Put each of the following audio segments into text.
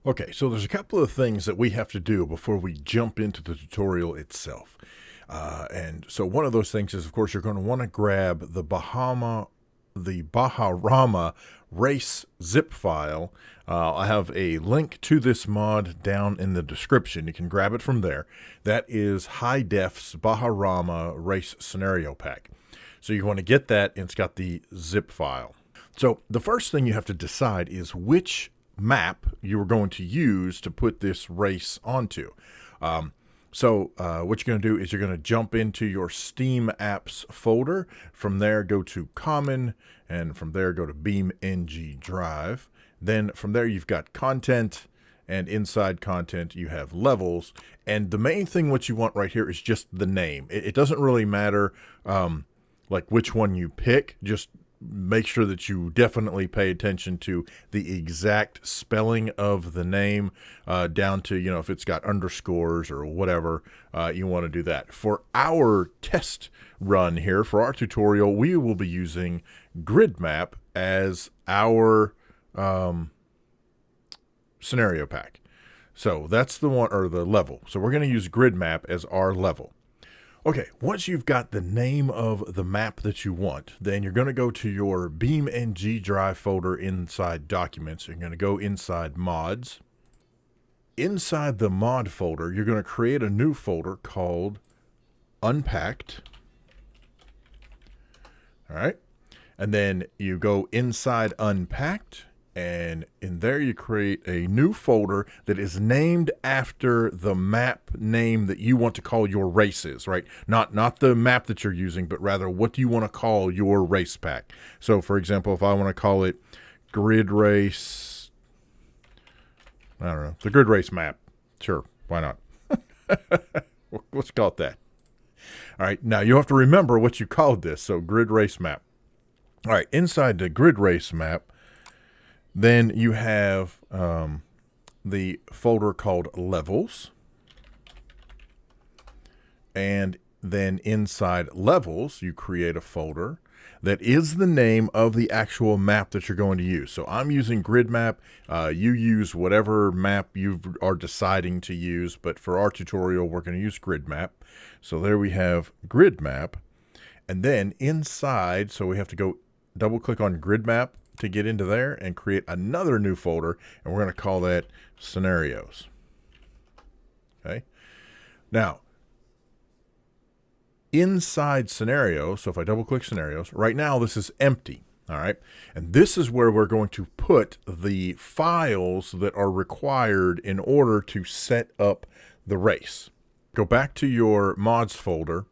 Okay, so there's a couple of things that we have to do before we jump into the tutorial itself. And so one of those things is, of course, you're going to want to grab the Bajarama Race zip file. I have a link to this mod down in the description. You can grab it from there. That is HighDef's Bajarama Race Scenario Pack. So you want to get that, and it's got the zip file. So the first thing you have to decide is which map you are going to use to put this race onto. What you're going to do is you're going to jump into your Steam apps folder. From there, go to Common, and from there, go to BeamNG Drive. Then from there, you've got content, and inside content, you have levels. And the main thing what you want right here is just the name. It doesn't really matter like which one you pick. Just make sure that you definitely pay attention to the exact spelling of the name, down to, you know, if it's got underscores or whatever, you want to do that. For our test run here, for our tutorial, we will be using GridMap as our scenario pack. So that's the one, or the level. So we're going to use GridMap as our level. Okay, once you've got the name of the map that you want, then you're going to go to your BeamNG Drive folder inside Documents. You're going to go inside Mods. Inside the Mod folder, you're going to create a new folder called Unpacked. All right, and then you go inside Unpacked, and in there you create a new folder that is named after the map name that you want to call your races, right? Not the map that you're using, but rather what do you want to call your race pack. So for example, if I want to call it Grid Race, I don't know, the Grid Race map. Sure, why not? Let's call it that. All right, now you have to remember what you called this. So Grid Race map. All right, inside the Grid Race map, then you have the folder called Levels. And then inside Levels, you create a folder that is the name of the actual map that you're going to use. So I'm using GridMap. You use whatever map you are deciding to use. But for our tutorial, we're going to use GridMap. So there we have GridMap. And then inside, so we have to go double click on GridMap to get into there and create another new folder, and we're going to call that Scenarios. Okay. Now, inside Scenarios, so if I double click Scenarios, right now this is empty. All right. And this is where we're going to put the files that are required in order to set up the race. Go back to your mods folder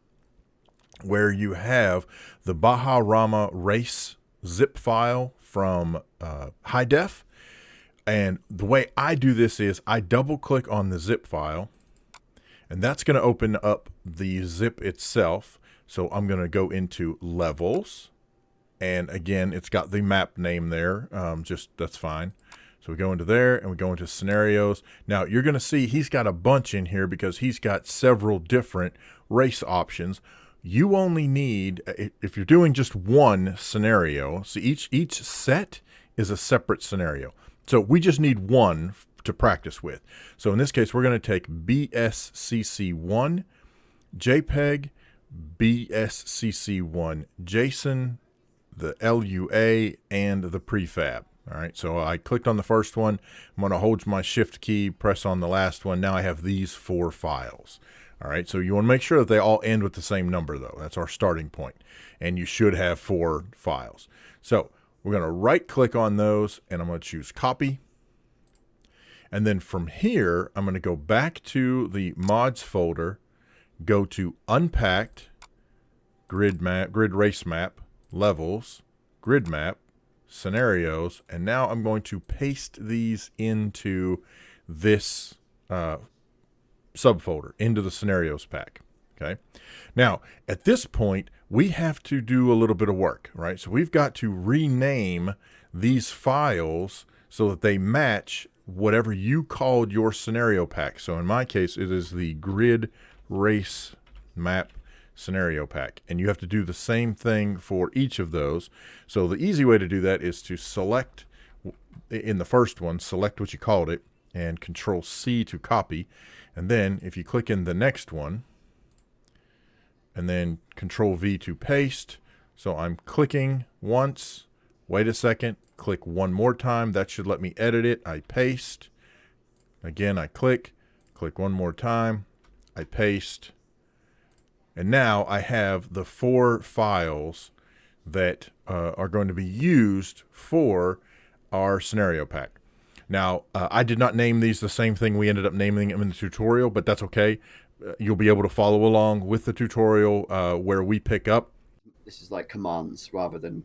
where you have the Bajarama Race zip file from HighDef. And the way I do this is I double click on the zip file, and that's going to open up the zip itself. So I'm going to go into Levels, and again, it's got the map name there. That's fine. So we go into there and we go into Scenarios. Now you're going to see he's got a bunch in here because he's got several different race options. You only need, if you're doing just one scenario, so each set is a separate scenario. So we just need one to practice with. So in this case, we're going to take BSCC1 JPEG, BSCC1 JSON, the LUA, and the prefab. All right, so I clicked on the first one. I'm going to hold my shift key, press on the last one. Now I have these 4 files. All right, so you want to make sure that they all end with the same number, though. That's our starting point. And you should have 4 files. So we're going to right-click on those, and I'm going to choose Copy. And then from here, I'm going to go back to the Mods folder, go to Unpacked, Grid Race Map, Levels, Grid Map, Scenarios, and now I'm going to paste these into this subfolder, into the Scenarios pack. Okay. Now, at this point, we have to do a little bit of work, right? So we've got to rename these files so that they match whatever you called your scenario pack. So in my case, it is the Grid Race Map Scenario Pack. And you have to do the same thing for each of those. So the easy way to do that is to select, in the first one, select what you called it, and Control C to copy. And then if you click in the next one, and then Control V to paste. So I'm clicking once, wait a second, click one more time. That should let me edit it. I paste. Again, I click one more time, I paste. And now I have the 4 files that are going to be used for our scenario pack. Now, I did not name these the same thing we ended up naming them in the tutorial, but that's okay. You'll be able to follow along with the tutorial where we pick up. This is like commands rather than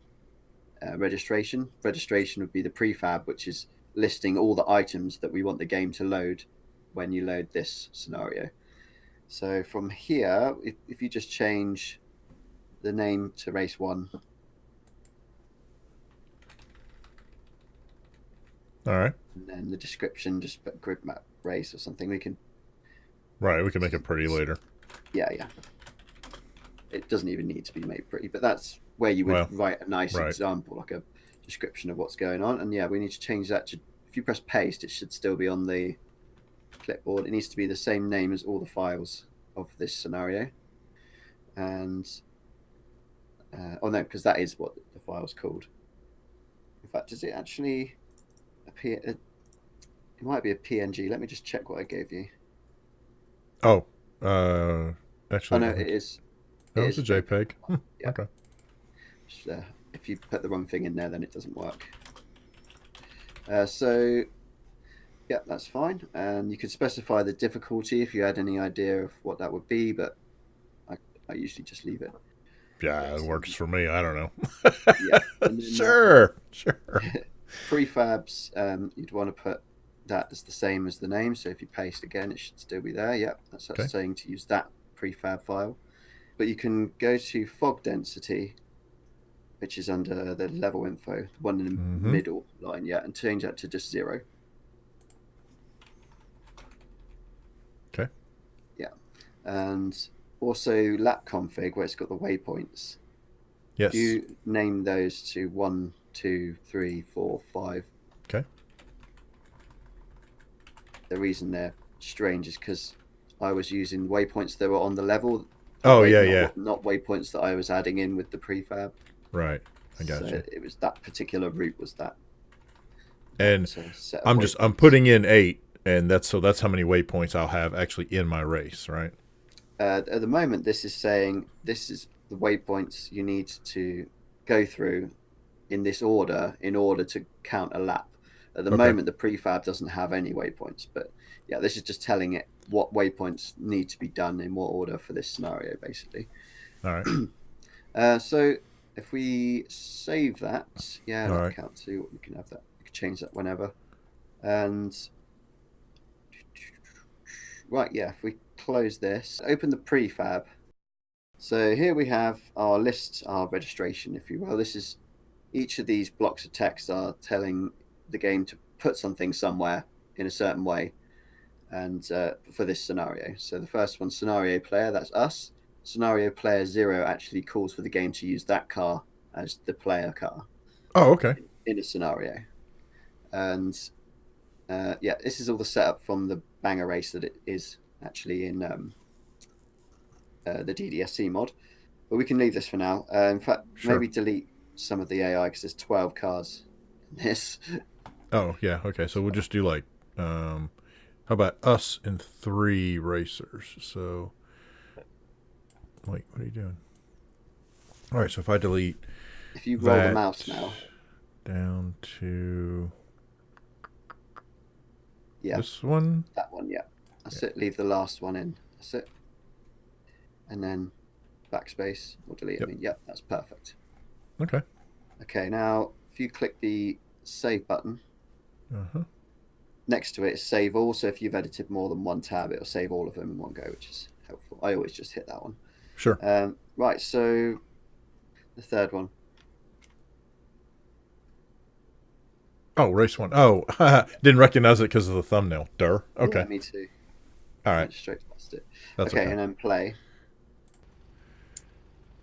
registration. Registration would be the prefab, which is listing all the items that we want the game to load when you load this scenario. So from here, if you just change the name to race 1. All right. And then the description, just put grid map race or something. We can make it pretty later. Yeah. It doesn't even need to be made pretty, but that's where you would write a nice example, like a description of what's going on. And yeah, we need to change that to, if you press paste, it should still be on the clipboard. It needs to be the same name as all the files of this scenario. And oh no, because that is what the file's called. In fact, does it actually appear? It might be a PNG. Let me just check what I gave you. Oh, actually, oh no, it is. No, it's a JPEG. Yeah. Okay. Just, if you put the wrong thing in there, then it doesn't work. So, yeah, that's fine. And you could specify the difficulty if you had any idea of what that would be, but I usually just leave it. Yeah, it works for me. I don't know. Yeah. Then, sure. Prefabs, you'd want to put that as the same as the name. So if you paste again, it should still be there. Yep, that's saying to use that prefab file. But you can go to fog density, which is under the level info, the one in the middle line, and change that to just 0. Okay. Yeah. And also lap config, where it's got the waypoints. Yes. You name those to 1, 2, 3, 4, 5. Okay. The reason they're strange is because I was using waypoints that were on the level. Oh, yeah. Not waypoints that I was adding in with the prefab. Right. I got you. It was that particular route was that. And I'm putting in 8, and that's how many waypoints I'll have actually in my race, right? At the moment, this is saying this is the waypoints you need to go through in this order in order to count a lap. At the moment, the prefab doesn't have any waypoints, but yeah, this is just telling it what waypoints need to be done in what order for this scenario, basically. All right. So if we save that, count to, we can have that. We can change that whenever. And if we close this, open the prefab. So here we have our list, our registration, if you will. This is each of these blocks of text are telling the game to put something somewhere in a certain way, and for this scenario. So the first one, scenario player, that's us. Scenario player 0 actually calls for the game to use that car as the player car. Oh, okay. In a scenario. And this is all the setup from the banger race that it is actually in the DDSC mod. But we can leave this for now. In fact, maybe delete some of the AI because there's 12 cars in this. Oh, yeah. Okay, so we'll just do like, how about us and 3 racers? So, wait, what are you doing? All right, so if I delete... If you roll the mouse now. Down to... Yeah. This one? That one, yeah. That's it. Leave the last one in. That's it. And then backspace or delete. Yep. That's perfect. Okay. Okay, now if you click the save button, next to it is save all. So if you've edited more than one tab, it'll save all of them in one go, which is helpful. I always just hit that one. Sure. Right, so the third one. Oh, race 1. Oh, didn't recognize it because of the thumbnail. Durr. Okay. Yeah, me too. All right. Straight past it. That's okay. And then play.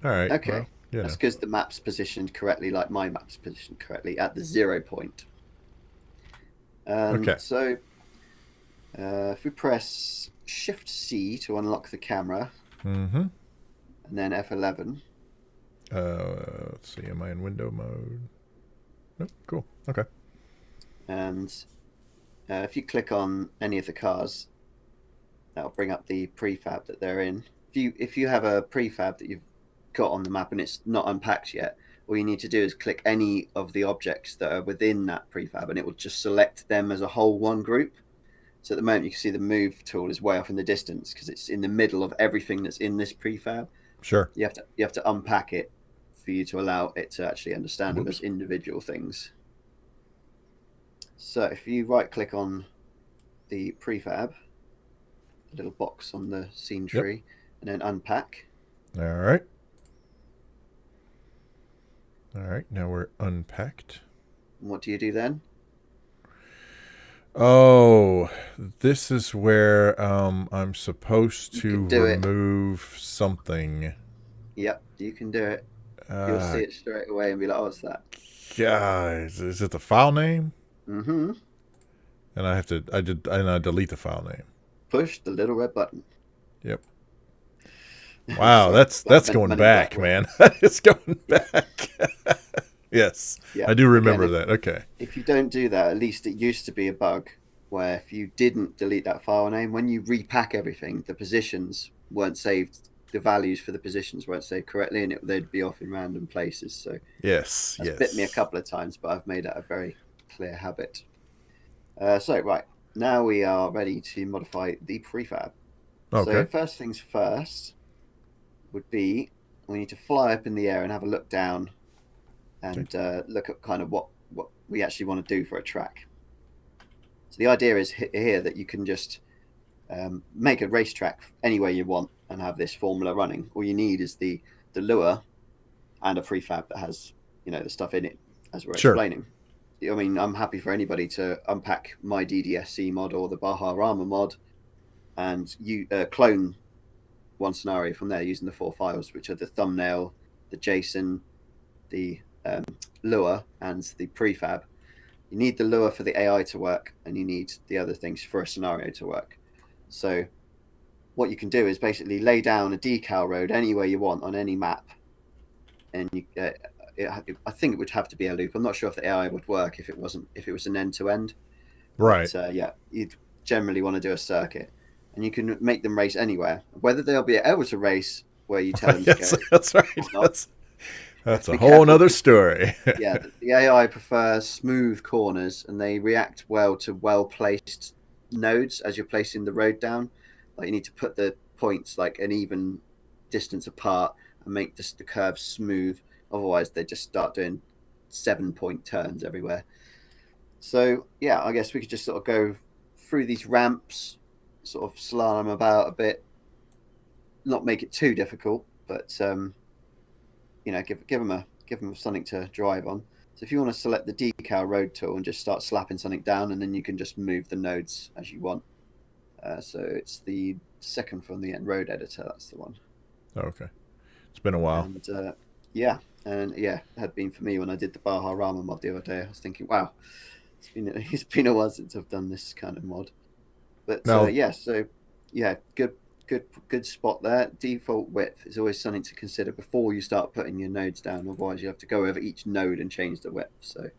All right. Okay. Well, that's because the map's positioned correctly, like my map's positioned correctly at the 0 point. Okay. So If we press Shift C to unlock the camera, Mm-hmm. and then F11. Let's see. Am I in window mode? Nope. Cool. Okay. And if you click on any of the cars, that'll bring up the prefab that they're in. If you have a prefab that you've got on the map and it's not unpacked yet, all you need to do is click any of the objects that are within that prefab, and it will just select them as a whole one group. So at the moment, you can see the move tool is way off in the distance because it's in the middle of everything that's in this prefab. Sure. You have to unpack it for you to allow it to actually understand them as individual things. So if you right click on the prefab, the little box on the scene tree, and then unpack. All right. All right. Now we're unpacked. And what do you do then? Oh, this is where I'm supposed to remove something. Yep, you can do it. You'll see it straight away and be like, "Oh, what's that?" Guys, is it the file name? Mm-hmm. And I delete the file name. Push the little red button. Yep. Wow, that's going back, man. It's going back. Yes, yeah. I do remember that. Okay. If you don't do that, at least it used to be a bug where if you didn't delete that file name, when you repack everything, the positions weren't saved. The values for the positions weren't saved correctly, and they'd be off in random places. So that's bit me a couple of times, but I've made that a very clear habit. So right now we are ready to modify the prefab. Okay. So first things first would be we need to fly up in the air and have a look down and look at kind of what we actually want to do for a track. So the idea is here that you can just make a racetrack anywhere you want and have this formula running. All you need is the lure and a prefab that has the stuff in it, as we're explaining. I mean, I'm happy for anybody to unpack my DDSC mod or the Bajarama mod and you clone one scenario from there using the 4 files, which are the thumbnail, the JSON, the lure, and the prefab. You need the lure for the AI to work, and you need the other things for a scenario to work. So what you can do is basically lay down a decal road anywhere you want on any map, and you I think it would have to be a loop. I'm not sure if the AI would work if it was an end-to-end. Right. But, yeah, you'd generally want to do a circuit, and you can make them race anywhere. Whether they'll be able to race where you tell them to go. That's right. That's a whole other story. Yeah, the AI prefer smooth corners, and they react well to well-placed nodes as you're placing the road down. Like you need to put the points like an even distance apart and make the curves smooth. Otherwise, they just start doing 7-point turns everywhere. So, yeah, I guess we could just sort of go through these ramps, sort of slalom about a bit, not make it too difficult, but give them something to drive on. So if you want to select the decal road tool and just start slapping something down, and then you can just move the nodes as you want. So it's the second from the end, road editor. That's the one. Oh, okay. It's been a while. And it had been for me when I did the Bajarama mod the other day. I was thinking, wow, it's been a while since I've done this kind of mod. But good spot there. Default width is always something to consider before you start putting your nodes down. Otherwise, you have to go over each node and change the width. So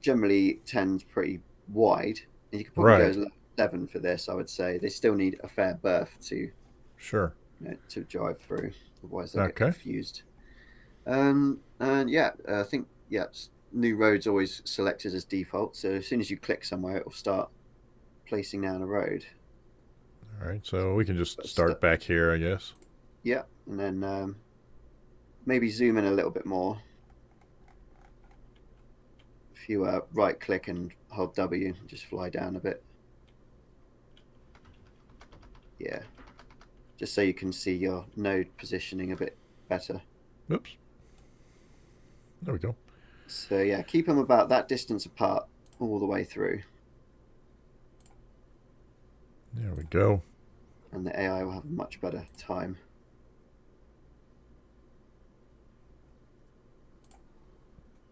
generally tends pretty wide. And you could probably go as 7 for this, I would say. They still need a fair berth to to drive through. Otherwise, they'll get confused. I think new roads always selected as default. So as soon as you click somewhere, it will start placing down a road. All right, so we can just start back here, I guess. Yeah, and then maybe zoom in a little bit more. If you right click and hold W, just fly down a bit. Yeah, just so you can see your node positioning a bit better. Oops. There we go. So yeah, keep them about that distance apart all the way through. There we go. And the AI will have a much better time.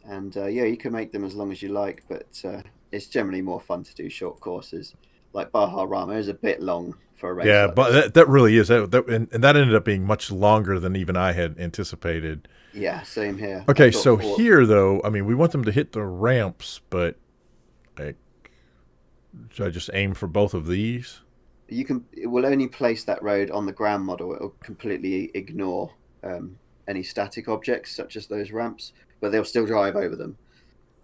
And you can make them as long as you like, but it's generally more fun to do short courses. Like Bajarama is a bit long for a race. Yeah, like but this. that really is and that ended up being much longer than even I had anticipated. Yeah, same here. Okay, so here though, I mean, we want them to hit the ramps, but like, should I just aim for both of these? It will only place that road on the ground model. It will completely ignore any static objects such as those ramps, but they'll still drive over them.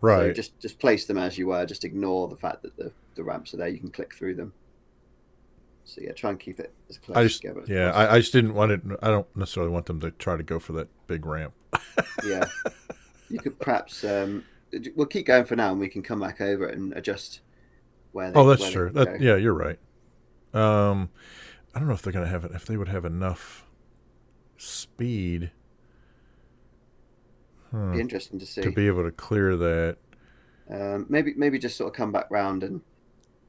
Right. So just place them as you were. Just ignore the fact that the ramps are there. You can click through them. So yeah, try and keep it as close together as possible. I just didn't want it. I don't necessarily want them to try to go for that big ramp. Yeah, you could perhaps. We'll keep going for now, and we can come back over it and adjust where they. Oh, that's true. Yeah, you're right. I don't know if they're going to have it. If they would have enough speed. Be interesting to see. To be able to clear that. Maybe just sort of come back round and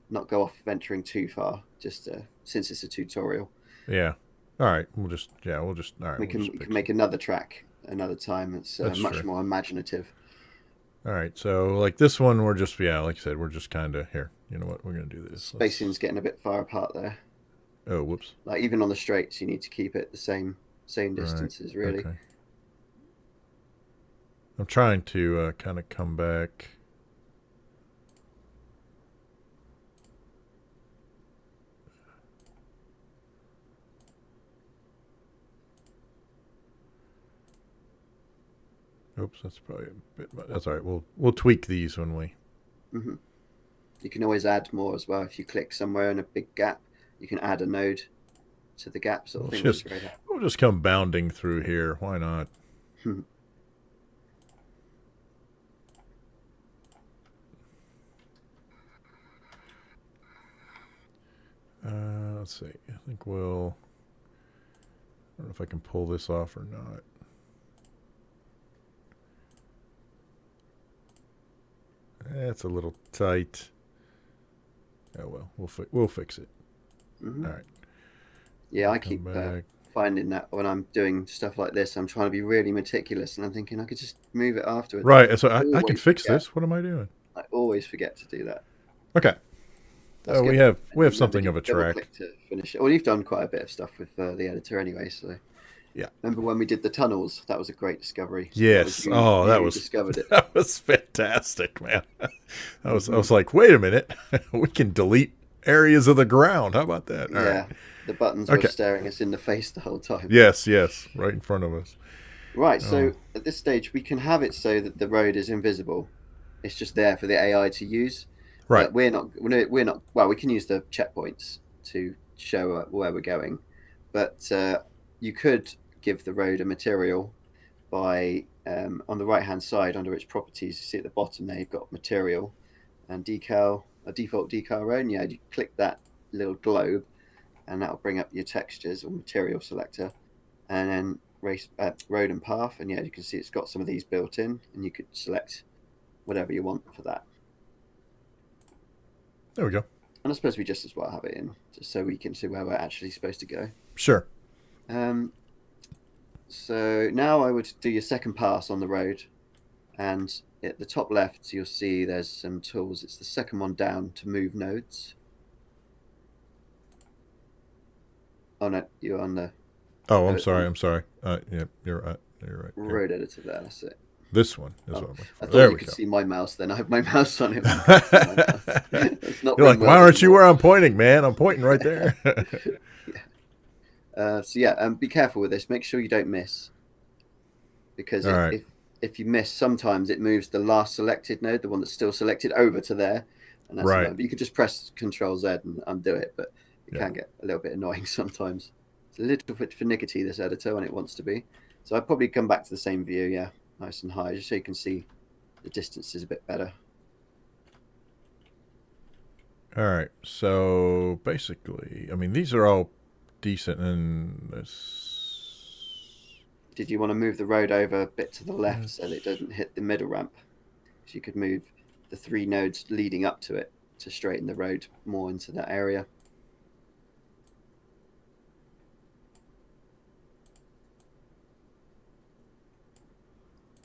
not go off venturing too far. Just since it's a tutorial. Yeah. All right. We'll just. All right. We can make another track another time. It's much more imaginative. All right. So like this one, we're just like I said, we're just kind of here. You know what? We're going to do this. Spacing's getting a bit far apart there. Oh, whoops. Like even on the straights, you need to keep it the same distances, really. Okay. I'm trying to kind of come back. Oops, that's probably a bit much. That's all right. We'll tweak these when we. Mm-hmm. You can always add more as well. If you click somewhere in a big gap, you can add a node to the gap. Sort of thing. We'll just come bounding through here. Why not? Let's see. I think we'll. I don't know if I can pull this off or not. It's a little tight. Oh well, we'll fix it. Mm-hmm. All right. Yeah, I keep finding that when I'm doing stuff like this, I'm trying to be really meticulous, and I'm thinking I could just move it afterwards. Right. So I can fix this. What am I doing? I always forget to do that. Okay. We have something of a track to finish it. Well, you've done quite a bit of stuff with the editor anyway, so. Yeah. Remember when we did the tunnels? That was a great discovery. Yes. That was discovered it. That was fantastic, man. I was like, wait a minute, we can delete areas of the ground. How about that? All right. The buttons were staring us in the face the whole time. Yes, right in front of us. Right. So at this stage, we can have it so that the road is invisible. It's just there for the AI to use. Right. But we're not. Well, we can use the checkpoints to show where we're going, but you could give the road a material by on the right hand side under its properties. You see at the bottom there, you've got material and decal, a default decal road. And you click that little globe, and that will bring up your textures or material selector, and then road and path. And you can see it's got some of these built in, and you could select whatever you want for that. There we go. And I suppose we just as well have it in, just so we can see where we're actually supposed to go. Sure. So now I would do your second pass on the road, and at the top left you'll see there's some tools. It's the second one down to move nodes. Oh no, you're on the. Oh, I'm sorry. Yeah, you're right. Road editor there. That's it. This one is what I'm looking for. I thought you could see my mouse then. I have my mouse on it. You're like, why aren't you where I'm pointing, man? I'm pointing right there. Be careful with this. Make sure you don't miss. Because if you miss, sometimes it moves the last selected node, the one that's still selected, over to there. And that's right. You could just press Control Z and undo it, but it can get a little bit annoying sometimes. It's a little bit finicky, this editor, when it wants to be. So I'd probably come back to the same view, nice and high, just so you can see the distances a bit better. All right, so basically, I mean, these are all decent, and this. Did you want to move the road over a bit to the left so that it doesn't hit the middle ramp? So you could move the 3 nodes leading up to it to straighten the road more into that area.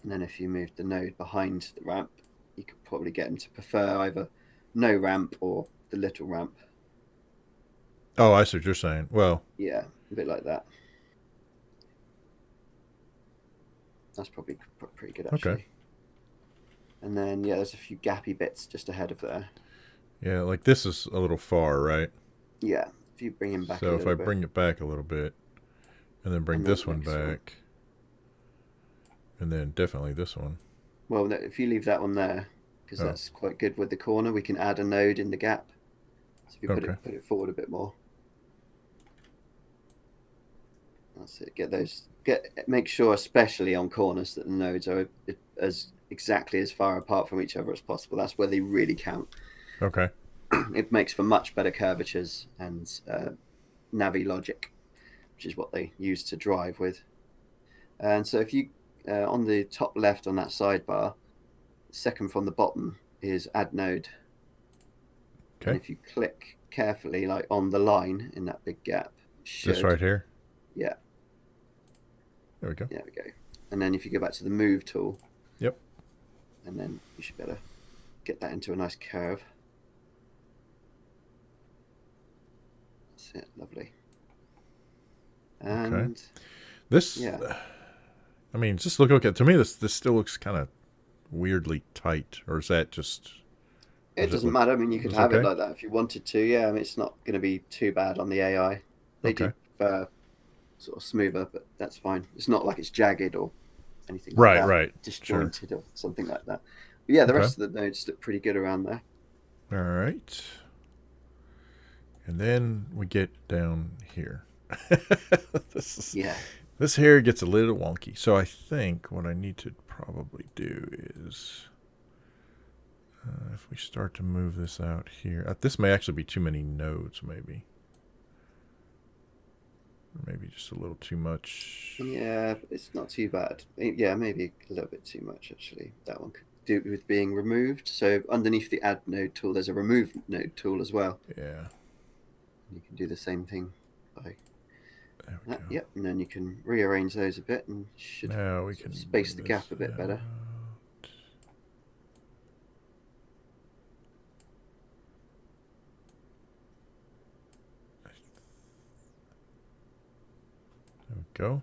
And then if you moved the node behind the ramp, you could probably get them to prefer either no ramp or the little ramp. Oh, I see what you're saying. Well, yeah, a bit like that. That's probably pretty good, actually. Okay. And then, yeah, there's a few gappy bits just ahead of there. Yeah, like this is a little far, right? Yeah, if you bring him back a So little if I bit. bring it back a little bit, and then bring this one back, and then definitely this one. Well, if you leave that one there, because that's quite good with the corner, we can add a node in the gap. So if you put it forward a bit more. That's it. Make sure, especially on corners, that the nodes are exactly as far apart from each other as possible. That's where they really count. Okay. It makes for much better curvatures and Navi logic, which is what they use to drive with. And so if you, on the top left on that sidebar, second from the bottom is add node. Okay. And if you click carefully, like on the line in that big gap. This right here? Yeah. There we go. There we go. And then if you go back to the move tool. Yep. And then you should better get that into a nice curve. That's it. Lovely. And okay. This, yeah. I mean, just look at to me. This still looks kind of weirdly tight, or is that just? It doesn't matter. I mean, you could have it like that if you wanted to. Yeah, I mean, it's not going to be too bad on the AI. They do prefer sort of smoother, but that's fine. It's not like it's jagged or anything like that. Right. Disjointed or something like that. But yeah, the rest of the nodes look pretty good around there. All right. And then we get down here. This here gets a little wonky. So I think what I need to probably do is, if we start to move this out here, this may actually be too many nodes, maybe. Or maybe just a little too much. Yeah, it's not too bad. Yeah, maybe a little bit too much, actually. That one could do with being removed. So underneath the add node tool, there's a remove node tool as well. Yeah. You can do the same thing by that. Yep, and then you can rearrange those a bit and should now we can space the gap a bit better. There we go.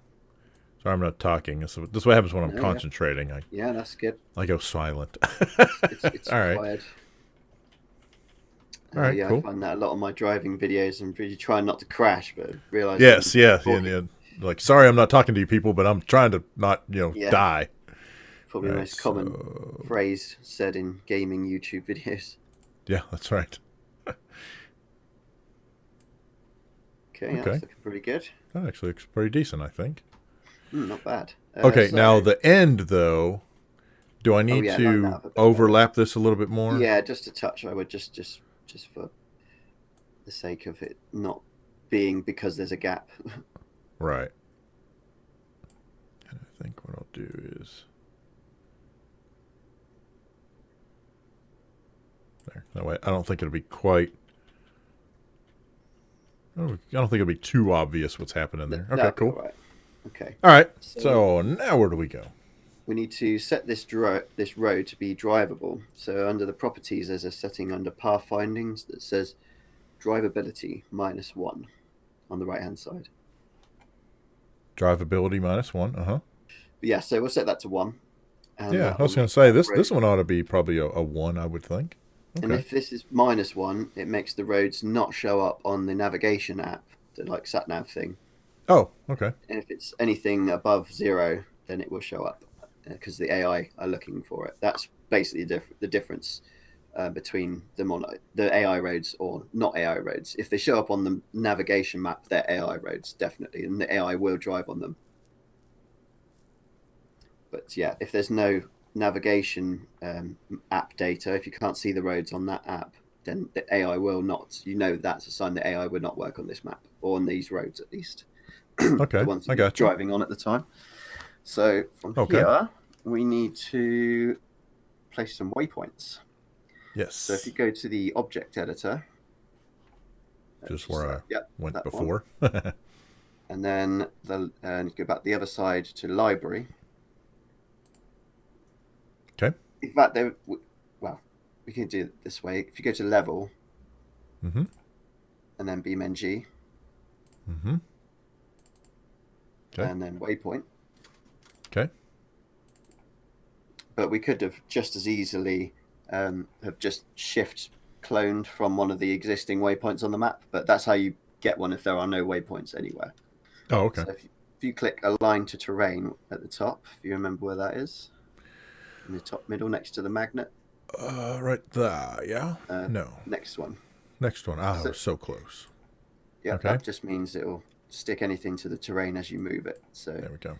Sorry, I'm not talking. This is what happens when I'm concentrating. Yeah, that's good. I go silent. It's all right. All right, cool. I find that a lot of my driving videos. I'm really trying not to crash, but realize. Yes, yeah. Like, sorry, I'm not talking to you people, but I'm trying to not, die. Probably the most common phrase said in gaming YouTube videos. Yeah, that's right. Okay, that's looking pretty good. That actually looks pretty decent, I think. Not bad. Okay, now the end, though, do I need to overlap this a little bit more? Yeah, just a touch. I would just for the sake of it not being because there's a gap. Right. And I think what I'll do is there. That way, I don't think it'll be quite. I don't think it'll be too obvious what's happening there. Okay, cool. Right. Okay. All right. So now where do we go? We need to set this road to be drivable. So under the properties, there's a setting under path findings that says drivability -1 on the right-hand side. Drivability -1. Yeah, so we'll set that to 1. And yeah, I was going to say this one ought to be probably a 1, I would think. Okay. And if this is -1, it makes the roads not show up on the navigation app, the like sat-nav thing. Oh, okay. And if it's anything above 0, then it will show up because the AI are looking for it. That's basically the difference between them on the AI roads or not AI roads. If they show up on the navigation map, they're AI roads, definitely, and the AI will drive on them. But yeah, if there's no navigation app data, if you can't see the roads on that app, then the AI will not. That's a sign that AI would not work on this map or on these roads at least. Okay, the ones I got you. Driving on at the time. So from here, we need to place some waypoints. Yes. So if you go to the object editor, just where I went before, and then you go back the other side to library. Okay. In fact, we can do it this way. If you go to level, Mm-hmm. and then BeamNG, Mm-hmm. Okay. and then waypoint. Okay. But we could have just as easily have just shift cloned from one of the existing waypoints on the map. But that's how you get one if there are no waypoints anywhere. Oh, okay. So if you click Align to Terrain at the top, if you remember where that is, in the top middle next to the magnet. Right there, yeah? No. Next one. Next one. I was so close. Yeah, okay. That just means it'll stick anything to the terrain as you move it. So there we go.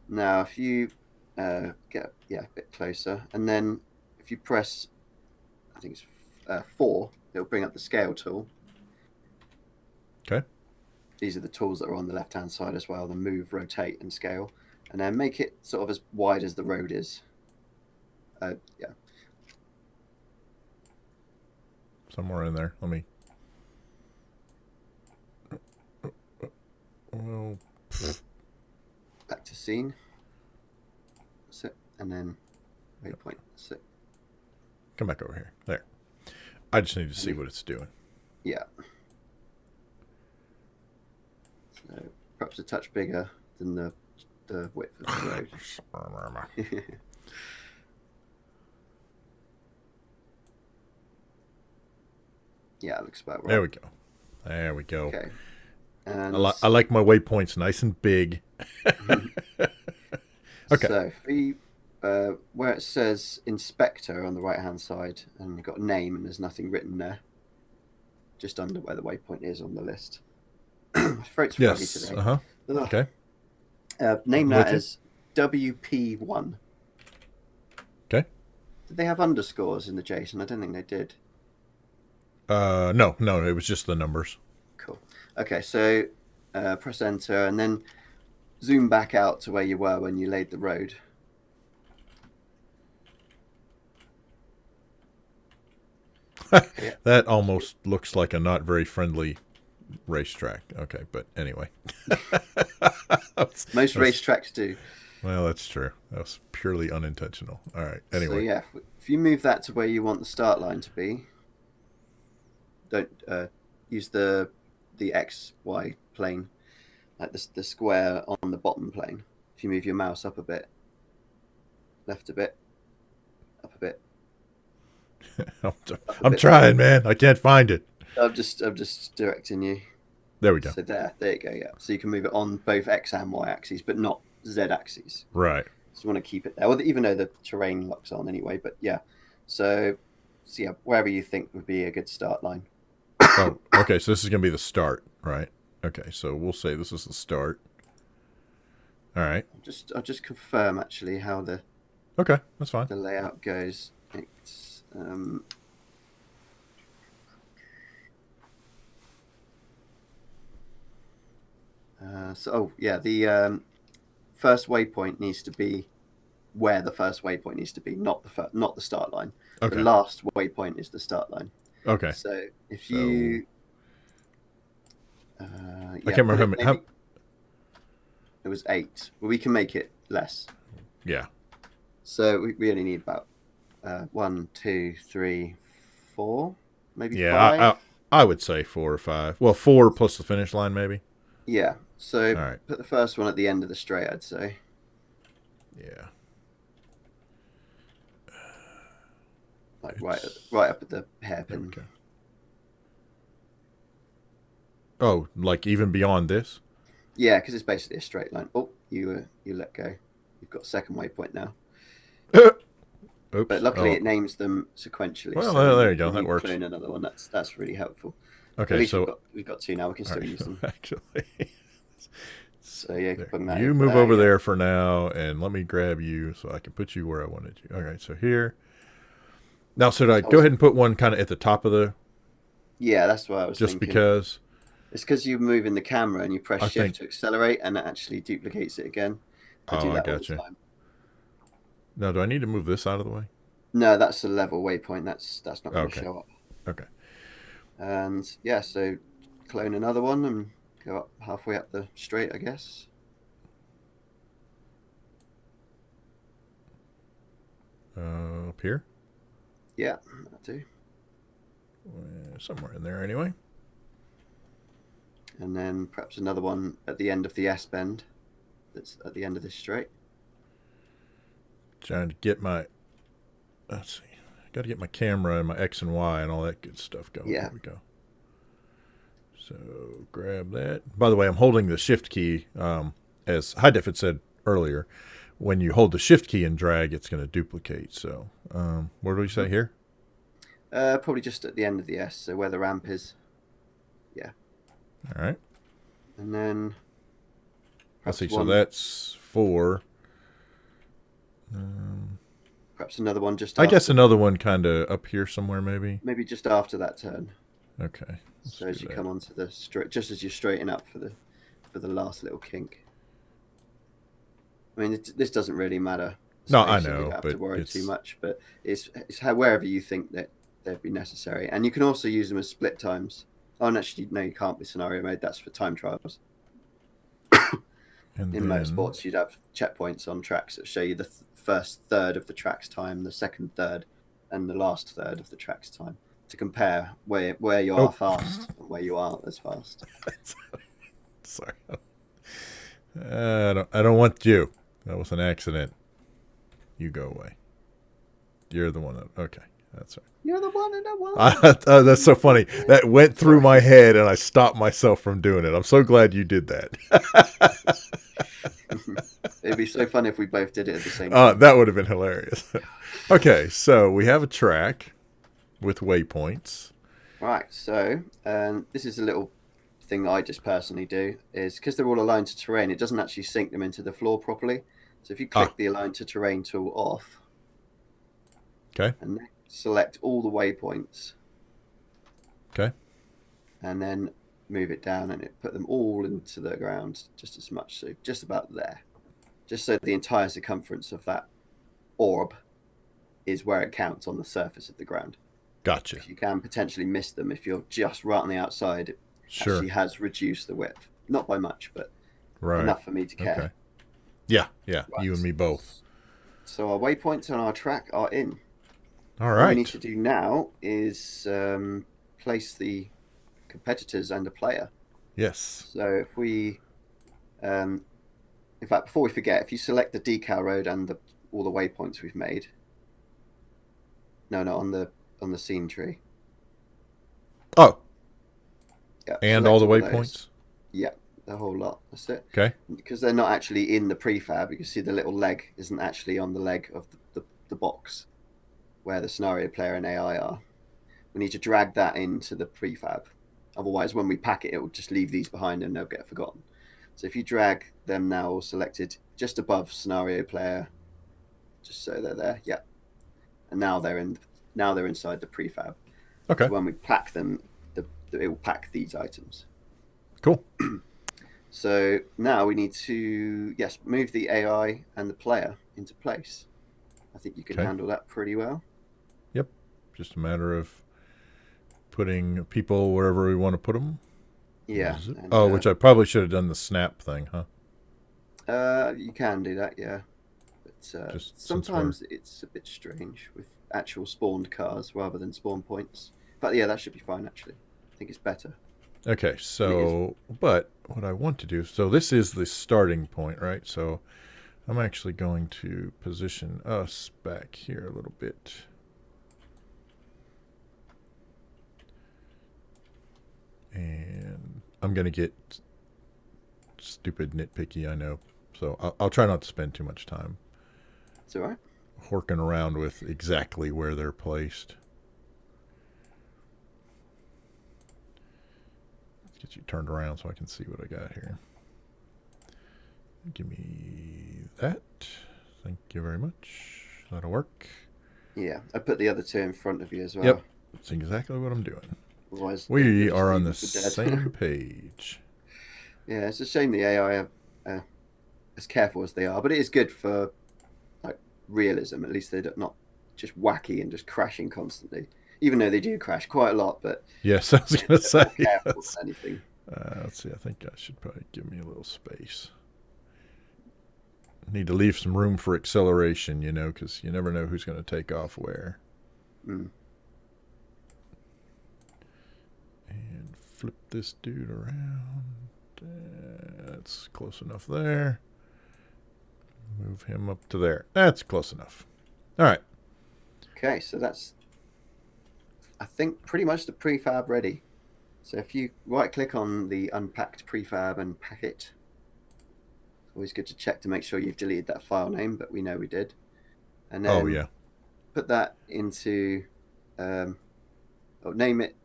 Now if you get a bit closer, and then if you press, I think it's 4, it'll bring up the scale tool. Okay. These are the tools that are on the left-hand side as well, the move, rotate, and scale. And then make it sort of as wide as the road is. Yeah. Somewhere in there. Let me... Well... Back to scene. That's it. And then waypoint. That's it. Come back over here. There. I just need to see what it's doing. Yeah. So perhaps a touch bigger than the width of the road. Yeah, it looks about right. There we go. There we go. Okay. And I like my waypoints nice and big. Okay. So where it says inspector on the right hand side, and you've got name and there's nothing written there, just under where the waypoint is on the list. My throat's foggy today. Uh-huh. Okay. Name that as WP1. Okay. Did they have underscores in the JSON? I don't think they did. No, it was just the numbers. Cool. Okay, so press enter and then zoom back out to where you were when you laid the road. That almost looks like a not very friendly racetrack. Okay, but anyway. Most racetracks do. Well, that's true. That was purely unintentional. All right. Anyway. So yeah, if you move that to where you want the start line to be, don't use the XY plane, like the square on the bottom plane. If you move your mouse up a bit, left a bit, up a bit. I'm trying, man. I can't find it. I'm just directing you. There we go. So there you go. Yeah. So you can move it on both X and Y axes, but not Z axes. Right. So you want to keep it there. Well, even though the terrain locks on anyway, but yeah. So yeah, wherever you think would be a good start line. Oh, okay. So this is going to be the start, right? Okay. So we'll say this is the start. All right. I'll just confirm actually how the that's fine. The layout goes. It's the first waypoint needs to be where the first waypoint needs to be, not the start line. Okay. The last waypoint is the start line. Okay. So if you, I can't remember how. It was 8. Well, we can make it less. Yeah. So we only need about 1, 2, 3, 4, maybe 5. Yeah, I would say 4 or 5. Well, 4 plus the finish line, maybe. Yeah. So all right. Put the first one at the end of the straight, I'd say. Yeah. Like right up at the hairpin. Okay. Oh, like even beyond this? Yeah, because it's basically a straight line. Oh, you let go. You've got second waypoint now. Oops. But luckily it names them sequentially. Well, so there you go. That works. Clone another one. That's really helpful. Okay, at least so we've got 2 now. We can still use them. Actually. So yeah, you move over there for now, and let me grab you so I can put you where I wanted you. All right, so here. Now, should I go ahead and put one kind of at the top of the? Yeah, that's what I was just thinking. Because. It's because you're moving the camera and you press shift to accelerate, and it actually duplicates it again. I do that all the time. Now, do I need to move this out of the way? No, that's a level waypoint. That's not going to show up. Okay. And yeah, so clone another one and go up halfway up the straight, I guess. Up here? Yeah, I do. Somewhere in there anyway. And then perhaps another one at the end of the S bend. That's at the end of this straight. Trying to get my, let's see, got to get my camera and my X and Y and all that good stuff going. Yeah. Here we go. So grab that. By the way, I'm holding the shift key. As HighDef had said earlier, when you hold the shift key and drag, it's going to duplicate. So where do we say here? Probably just at the end of the S, so where the ramp is. Yeah. All right. And then... Let's see, so that's 4. Perhaps another one just I after, guess another one kind of up here somewhere, maybe. Maybe just after that turn. Okay. So as you come onto the straight, just as you straighten up for the last little kink. I mean, this doesn't really matter. No, I know, you don't have but to worry too much. But it's how wherever you think that they'd be necessary, and you can also use them as split times. Oh, and actually, no, you can't be scenario mode. That's for time trials. And in motorsports, you'd have checkpoints on tracks that show you the first third of the track's time, the second third, and the last third of the track's time to compare where you are fast and where you aren't as fast. Sorry, I don't want you. That was an accident. You go away. You're the one that. Okay, that's right. You're the one and the one. That's so funny. That went through my head, and I stopped myself from doing it. I'm so glad you did that. It'd be so fun if we both did it at the same time. That would have been hilarious. Okay, so we have a track with waypoints. Right, so this is a little thing that I just personally do, is because they're all aligned to terrain, it doesn't actually sync them into the floor properly. So if you click the Align to Terrain tool off, okay, and select all the waypoints, okay, and then move it down and it put them all into the ground just as much, so just about there, just so the entire circumference of that orb is where it counts on the surface of the ground. Gotcha. You can potentially miss them if you're just right on the outside. It actually has reduced the width, not by much, but enough for me to care. Okay. Yeah, right. You and me both. So our waypoints on our track are in. All right. What we need to do now is place the competitors and a player. Yes. So if we, in fact, before we forget, if you select the decal road and all the waypoints we've made. No, on the scene tree. Oh. Yeah. And all the waypoints? Yeah, the whole lot. That's it. Okay. Because they're not actually in the prefab, you can see the little leg isn't actually on the leg of the box where the scenario player and AI are. We need to drag that into the prefab. Otherwise, when we pack it, it will just leave these behind and they'll get forgotten. So if you drag them now all selected just above scenario player, just so they're there, yeah. And now they're inside the prefab. Okay. So when we pack them, it will pack these items. Cool. So now we need to move the AI and the player into place. I think you can handle that pretty well. Yep. Just a matter of putting people wherever we want to put them. Yeah. And, which I probably should have done the snap thing, huh? You can do that, yeah. But sometimes it's a bit strange with actual spawned cars rather than spawn points. But yeah, that should be fine, actually. I think it's better. Okay, so, but what I want to do, so this is the starting point, right? So I'm actually going to position us back here a little bit. And I'm going to get stupid nitpicky, I know. So I'll try not to spend too much time. It's all right. Horking around with exactly where they're placed. Let's get you turned around so I can see what I got here. Give me that. Thank you very much. That'll work. Yeah, I put the other two in front of you as well. Yep, that's exactly what I'm doing. Otherwise, we are on the same page. Yeah, it's a shame the AI are as careful as they are, but it is good for like realism. At least they're not just wacky and just crashing constantly. Even though they do crash quite a lot, but yes, I was going to say careful with anything. Let's see. I think I should probably give me a little space. Need to leave some room for acceleration, you know, because you never know who's going to take off where. Mm. And flip this dude around. That's close enough there. Move him up to there. That's close enough. All right. Okay, so that's, I think, pretty much the prefab ready. So if you right-click on the unpacked prefab and pack it, always good to check to make sure you've deleted that file name, but we know we did. And then put that into, name it.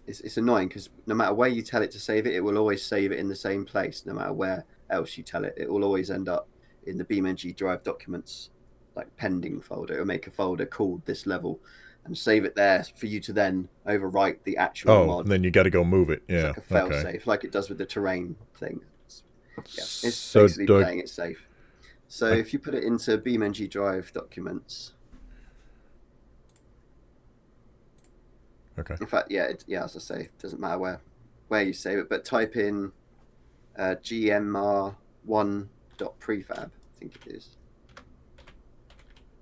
It's annoying because no matter where you tell it to save it, it will always save it in the same place. No matter where else you tell it, it will always end up in the BeamNG Drive documents, like pending folder. It'll make a folder called this level and save it there for you to then overwrite the actual mod. And then you got to go move it. Yeah. It's like a fail-safe, like it does with the terrain thing. It's so basically playing it safe. So if you put it into BeamNG Drive documents. Okay. In fact, as I say, it doesn't matter where you save it, but type in gmr1.prefab, I think it is.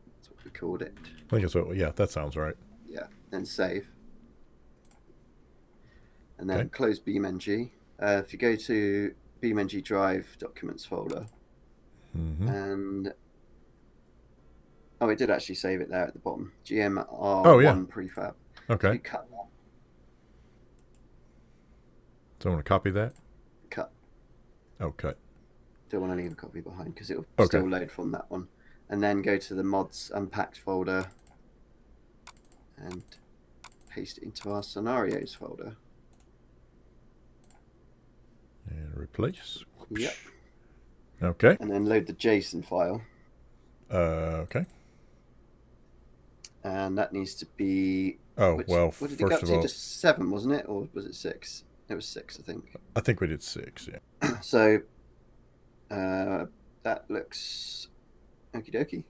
That's what we called it. I think it's what, yeah, that sounds right. Yeah, then save. And then close BeamNG. If you go to BeamNG Drive documents folder, and it did actually save it there at the bottom. GMR1 prefab. Okay. So you cut that. So I want to copy that? Cut. Oh, cut. Don't want to leave a copy behind because it will still load from that one. And then go to the mods unpacked folder and paste it into our scenarios folder. And replace. Yep. Okay. And then load the JSON file. Okay. And that needs to be... what did it go up to? Just 7, wasn't it? Or was it 6? It was 6, I think. I think we did 6, yeah. So that looks okie dokie.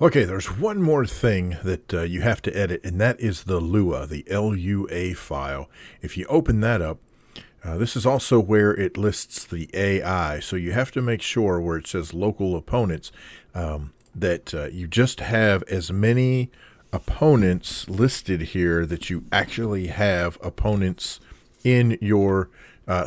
Okay, there's one more thing that you have to edit, and that is the Lua, the LUA file. If you open that up, this is also where it lists the AI. So you have to make sure where it says local opponents that you just have as many opponents listed here that you actually have opponents in your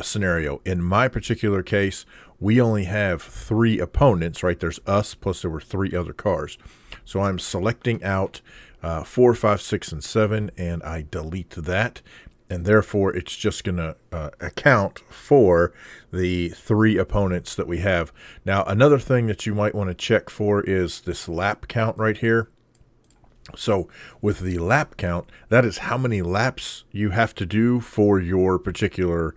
scenario. In my particular case, we only have 3 opponents, right? There's us, plus there were 3 other cars. So I'm selecting out 4, 5, 6, and 7, and I delete that. And therefore, it's just going to account for the 3 opponents that we have. Now, another thing that you might want to check for is this lap count right here. So with the lap count, that is how many laps you have to do for your particular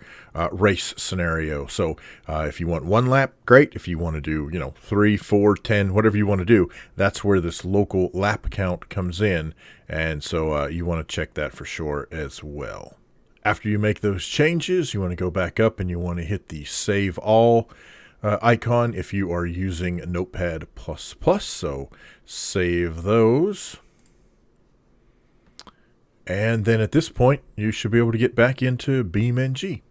race scenario. So if you want 1 lap, great. If you want to do, 3, 4, 10, whatever you want to do, that's where this local lap count comes in. And so you want to check that for sure as well. After you make those changes, you want to go back up and you want to hit the Save All icon if you are using Notepad++. So save those. And then at this point, you should be able to get back into BeamNG.